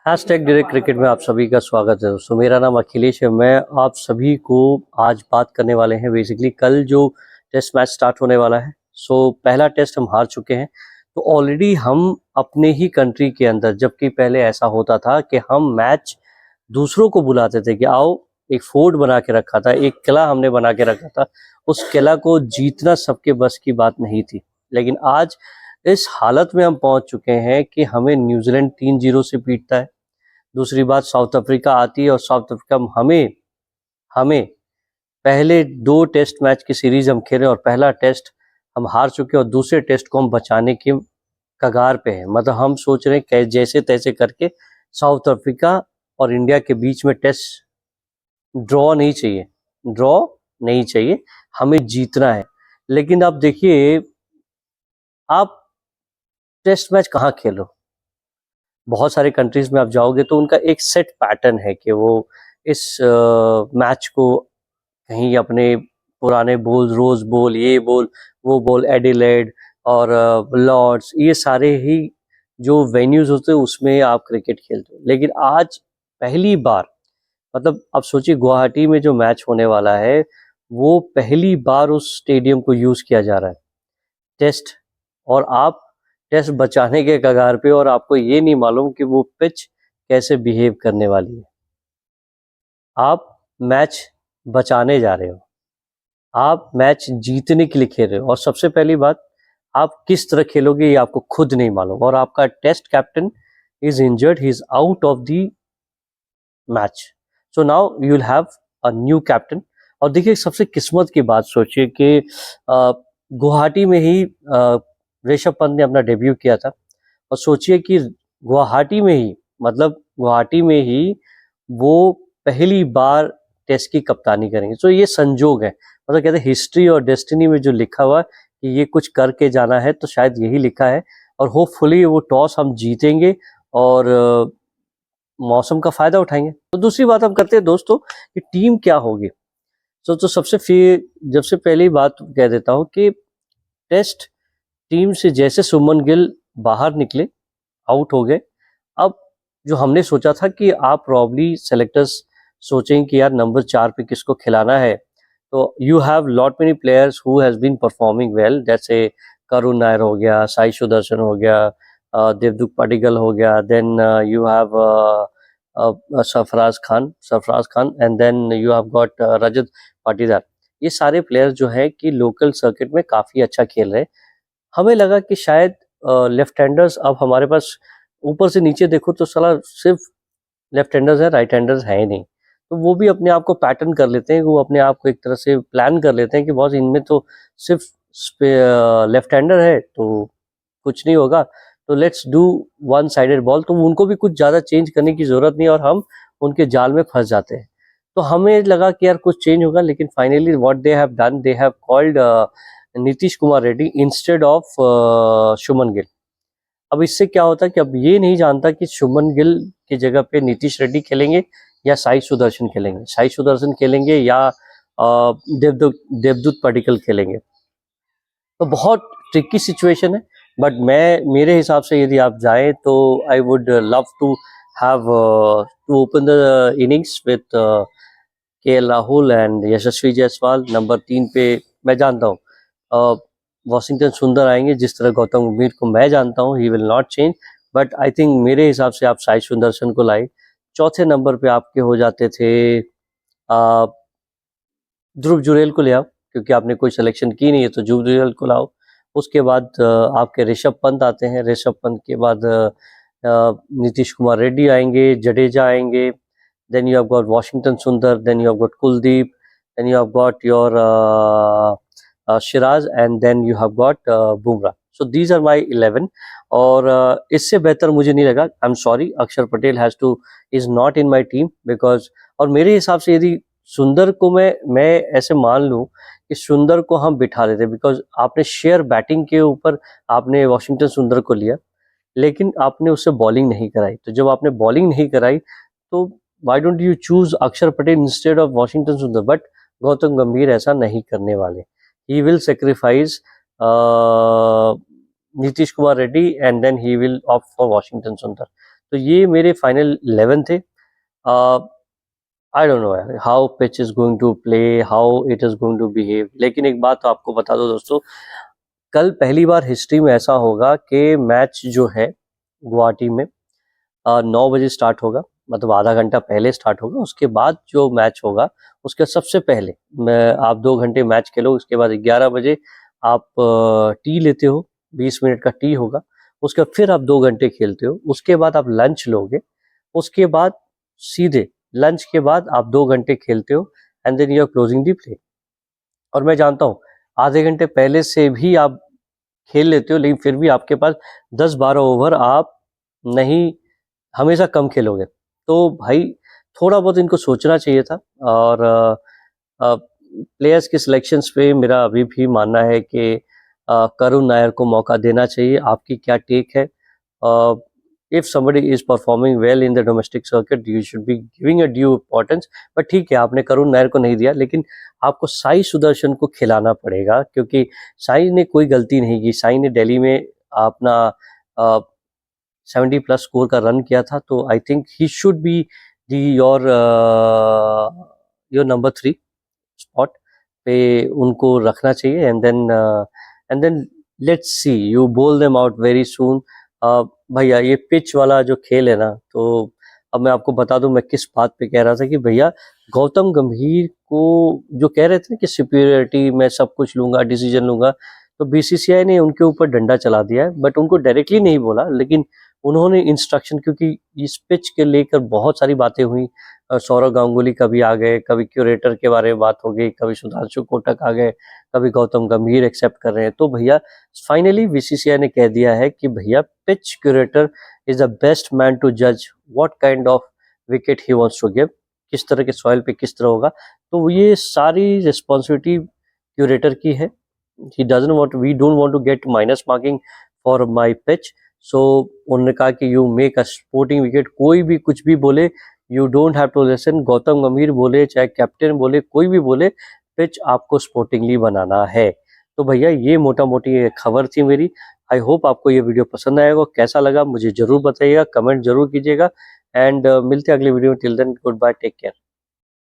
Hashtag direct cricket में आप सभी का स्वागत है दोस्तों। मेरा नाम अखिलेश है। मैं आप सभी को आज बात करने वाले हैं बेसिकली कल जो टेस्ट मैच स्टार्ट होने वाला है। पहला टेस्ट हम हार चुके हैं। तो ऑलरेडी हम अपने ही कंट्री के अंदर, जबकि पहले ऐसा होता था कि हम मैच दूसरों को बुलाते थे कि आओ, एक फोर्ट बना के रखा था, एक किला हमने बना के रखा था। उस किला को जीतना सबके बस की बात नहीं थी। लेकिन आज इस हालत में हम पहुंच चुके हैं कि हमें न्यूजीलैंड 3-0 से पीटता है। दूसरी बात, साउथ अफ्रीका आती है और साउथ अफ्रीका हमें हमें पहले 2 टेस्ट मैच की सीरीज हम खेले और पहला टेस्ट हम हार चुके और दूसरे टेस्ट को हम बचाने के कगार पे हैं। मतलब हम सोच रहे हैं कि जैसे तैसे करके साउथ अफ्रीका और इंडिया के बीच में टेस्ट ड्रॉ नहीं चाहिए, ड्रॉ नहीं चाहिए, हमें जीतना है। लेकिन आप देखिए, आप टेस्ट मैच कहाँ खेलो, बहुत सारे कंट्रीज में आप जाओगे तो उनका एक सेट पैटर्न है कि वो इस मैच को कहीं अपने पुराने बोल, रोज बोल, ये बोल, वो बोल, एडिलेड और लॉर्ड्स, ये सारे ही जो वेन्यूज होते हैं उसमें आप क्रिकेट खेलते हो। लेकिन आज पहली बार, मतलब आप सोचिए, गुवाहाटी में जो मैच होने वाला है वो पहली बार उस स्टेडियम को यूज किया जा रहा है टेस्ट, और आप टेस्ट बचाने के कगार पे और आपको ये नहीं मालूम कि वो पिच कैसे बिहेव करने वाली है। आप मैच बचाने जा रहे हो, आप मैच जीतने के लिए खेल रहे हो, और सबसे पहली बात, आप किस तरह खेलोगे ये आपको खुद नहीं मालूम। और आपका test captain is injured, he is out of the match. So now you will have a new captain. और देखिए, सबसे किस्मत की बात सोचिए कि गुवाहाटी में ही ऋषभ पंत ने अपना डेब्यू किया था। और सोचिए कि गुवाहाटी में ही, मतलब गुवाहाटी में ही वो पहली बार टेस्ट की कप्तानी करेंगे। तो ये संजोग है, मतलब कहते हैं हिस्ट्री और डेस्टिनी में जो लिखा हुआ है कि ये कुछ करके जाना है, तो शायद यही लिखा है। और होपफुली वो टॉस हम जीतेंगे और मौसम का फायदा उठाएंगे। तो दूसरी बात हम करते हैं दोस्तों कि टीम क्या होगी। तो जब से पहली बात कह देता हूँ कि टेस्ट टीम से जैसे सुमन गिल बाहर निकले, आउट हो गए, अब जो हमने सोचा था कि आप प्रॉब्ली सेलेक्टर्स सोचेंगे कि यार नंबर 4 पे किसको खिलाना है, तो you have lot many players who has been performing well, जैसे करुण नायर हो गया, साई सुदर्शन हो गया, देवदूत पाटिकल हो गया, then you have Sarfaraz Khan and then you have got Rajat Patidar. ये सारे प्लेयर्स जो है कि लोकल सर्किट में काफ़ी अच्छा खेल रहे हैं। हमें लगा कि शायद लेफ्ट हैंडर्स, अब हमारे पास ऊपर से नीचे देखो तो साला सिर्फ लेफ्ट हैंडर्स है, राइट हैंडर्स है ही नहीं। तो वो भी अपने आप को पैटर्न कर लेते हैं, वो अपने आप को एक तरह से प्लान कर लेते हैं कि बॉस इनमें तो सिर्फ लेफ्ट हैंडर है तो कुछ नहीं होगा, तो let's do one sided ball. तो उनको भी कुछ ज़्यादा चेंज करने की ज़रूरत नहीं और हम उनके जाल में फंस जाते हैं। तो हमें लगा कि यार कुछ चेंज होगा, लेकिन finally what they have done, they have called Nitish Kumar Reddy instead of Shubman Gill. अब इससे क्या होता है कि अब ये नहीं जानता कि शुभमन गिल की जगह पे नीतीश रेड्डी खेलेंगे या साई सुदर्शन खेलेंगे, साई सुदर्शन खेलेंगे या देवदूत पडिक्कल खेलेंगे। तो बहुत ट्रिकी सिचुएशन है। बट मेरे हिसाब से यदि आप जाएं तो I would love to have to open the innings with KL Rahul and Yashasvi Jaiswal. Number 3 पे मैं जानता हूँ वॉशिंगटन सुंदर आएंगे, जिस तरह गौतम गंभीर को मैं जानता हूँ, he will not change. But I think मेरे हिसाब से आप साई सुदर्शन को लाए। चौथे नंबर पे आपके हो जाते थे ध्रुव जुरेल को ले आओ, क्योंकि आपने कोई सिलेक्शन की नहीं है तो ध्रुव जुरेल को लाओ। उसके बाद आपके ऋषभ पंत आते हैं, ऋषभ पंत के बाद नीतीश कुमार रेड्डी आएंगे, जडेजा आएंगे, then you have got Washington Sundar, then you have got Kuldeep, then you have got your Shiraz, and then you have got Bumrah. So these are my 11. और इससे बेहतर मुझे नहीं लगा। आई एम सॉरी, अक्षर Patel has two is not in my team because, और मेरे हिसाब से यदि सुंदर को मैं ऐसे मान लूँ कि सुंदर को हम बिठा देते, बिकॉज आपने शेयर बैटिंग के ऊपर आपने वॉशिंगटन सुंदर को लिया, लेकिन आपने उससे बॉलिंग नहीं कराई। तो जब आपने बॉलिंग नहीं कराई तो why don't you choose Akshar Patel instead of Washington Sundar? But Gautam गंभीर ऐसा नहीं करने वाले। He will sacrifice Nitish Kumar Reddy and then he will opt for Washington Sundar। तो ये मेरे फाइनल 11 थे। I don't know how pitch is going to play, how it is going to behave, लेकिन एक बात तो आपको बता दो दोस्तों, कल पहली बार हिस्ट्री में ऐसा होगा कि मैच जो है गुवाहाटी में 9 बजे स्टार्ट होगा, मतलब आधा घंटा पहले स्टार्ट होगा। उसके बाद जो मैच होगा उसके सबसे पहले आप 2 घंटे मैच खेलो, उसके बाद 11 बजे आप टी लेते हो, 20 मिनट का टी होगा, उसके बाद फिर आप 2 घंटे खेलते हो, उसके बाद आप लंच लोगे, उसके बाद सीधे लंच के बाद आप 2 घंटे खेलते हो and then you are closing the play. और मैं जानता हूँ आधे घंटे पहले से भी आप खेल लेते हो, लेकिन फिर भी आपके पास 10-12 ओवर आप नहीं, हमेशा कम खेलोगे। तो भाई थोड़ा बहुत इनको सोचना चाहिए था। और प्लेयर्स के सिलेक्शंस पे मेरा अभी भी मानना है कि करुण नायर को मौका देना चाहिए। आपकी क्या टेक है? If somebody is performing well in the domestic circuit you should be giving a due importance, but ठीक है आपने करुण नायर को नहीं दिया, लेकिन आपको साई सुदर्शन को खिलाना पड़ेगा, क्योंकि साई ने कोई गलती नहीं की। साई ने दिल्ली में अपना 70+ स्कोर का रन किया था, तो I think he should be the your number 3 spot पे उनको रखना चाहिए। And then let's see you bowl them out very soon. भैया ये पिच वाला जो खेल है ना, तो अब मैं आपको बता दूं मैं किस बात पे कह रहा था कि भैया गौतम गंभीर को जो कह रहे थे कि सुपीरियरिटी में सब कुछ लूंगा, डिसीजन लूंगा, तो बीसीसीआई ने उनके ऊपर डंडा चला दिया है। बट उनको डायरेक्टली नहीं बोला, लेकिन उन्होंने इंस्ट्रक्शन, क्योंकि इस पिच के लेकर बहुत सारी बातें हुई, सौरव गांगुली कभी आ गए, कभी क्यूरेटर के बारे में बात हो गई, कभी सुधांशु कोटक आ गए, कभी गौतम गंभीर एक्सेप्ट कर रहे हैं। तो भैया फाइनली बीसीसीआई ने कह दिया है कि भैया pitch curator is the best man to जज what kind of wicket he wants to give, किस तरह के सॉइल पे किस तरह होगा। तो ये सारी रिस्पॉन्सिबिलिटी क्यूरेटर की है। he doesn't want, we don't want to get minus marking for my pitch, so उन्होंने कहा कि you make a sporting wicket, कोई भी कुछ भी बोले you don't have to listen, Gautam गंभीर बोले चाहे कैप्टन बोले कोई भी बोले, पिच आपको स्पोर्टिंगली बनाना है। तो भैया ये मोटा मोटी खबर थी मेरी। आई होप आपको ये वीडियो पसंद आएगा, कैसा लगा मुझे जरूर बताइएगा, कमेंट जरूर कीजिएगा, एंड मिलते हैं अगले वीडियो में। Till then good bye, take care.